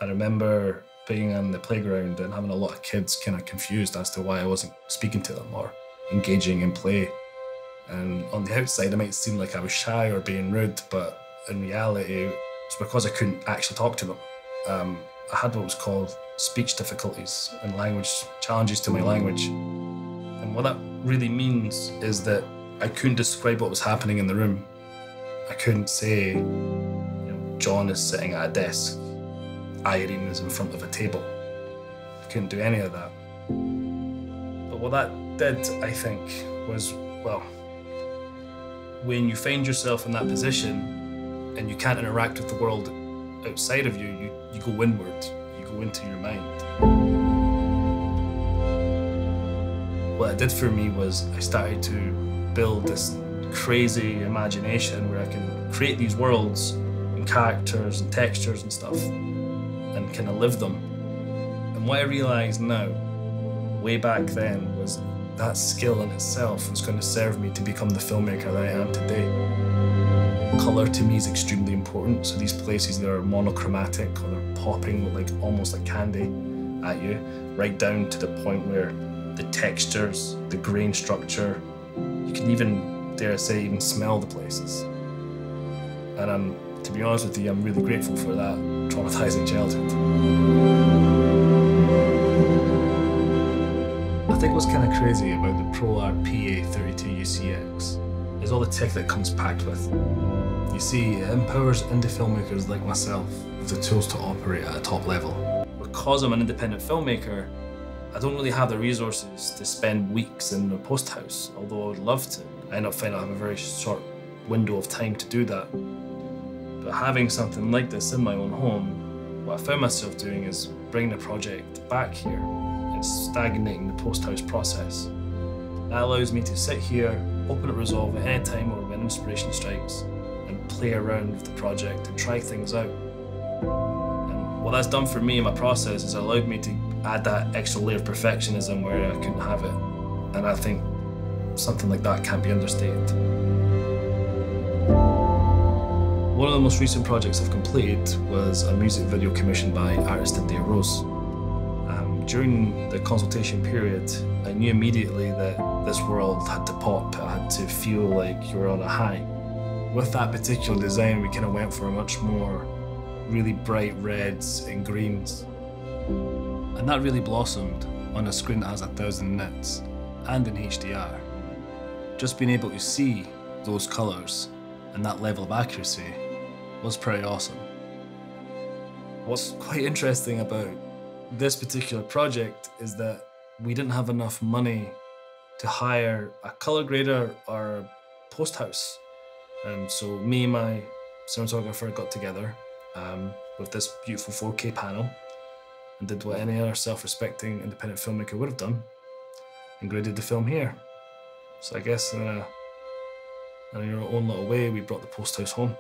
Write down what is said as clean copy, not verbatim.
I remember being on the playground and having a lot of kids kind of confused as to why I wasn't speaking to them or engaging in play. And on the outside, it might seem like I was shy or being rude, but in reality, it's because I couldn't actually talk to them. I had what was called speech difficulties and language challenges to my language. And what that really means is that I couldn't describe what was happening in the room. I couldn't say, John is sitting at a desk, Irene is in front of a table. I couldn't do any of that. But what that did, I think, was, well, when you find yourself in that position and you can't interact with the world outside of you, you go inward, you go into your mind. What it did for me was I started to build this crazy imagination where I can create these worlds and characters and textures and stuff and kind of live them. And what I realized now, way back then, was that skill in itself was going to serve me to become the filmmaker that I am today. Colour to me is extremely important, so these places that are monochromatic or they're popping like almost like candy at you, right down to the point where the textures, the grain structure, you can even, dare I say, even smell the places. And to be honest with you, I'm really grateful for that traumatizing childhood. I think what's kind of crazy about the ProArt PA32UCX is all the tech that comes packed with. You see, it empowers indie filmmakers like myself with the tools to operate at a top level. Because I'm an independent filmmaker, I don't really have the resources to spend weeks in a post house, although I would love to. I end up finding I have a very short window of time to do that. But having something like this in my own home, what I found myself doing is bringing the project back here and stagnating the post house process. That allows me to sit here, open at Resolve at any time or when inspiration strikes, and play around with the project and try things out. And what that's done for me in my process is allowed me to add that extra layer of perfectionism where I couldn't have it. And I think something like that can't be understated. One of the most recent projects I've completed was a music video commissioned by artist India Rose. During the consultation period, I knew immediately that this world had to pop, it had to feel like you were on a high. With that particular design, we kind of went for a much more really bright reds and greens. And that really blossomed on a screen that has 1000 nits and in HDR. Just being able to see those colours and that level of accuracy was pretty awesome. What's quite interesting about this particular project is that we didn't have enough money to hire a colour grader or a post house. So me and my cinematographer got together with this beautiful 4K panel and did what any other self-respecting independent filmmaker would have done and graded the film here. So I guess in your own little way, we brought the post house home.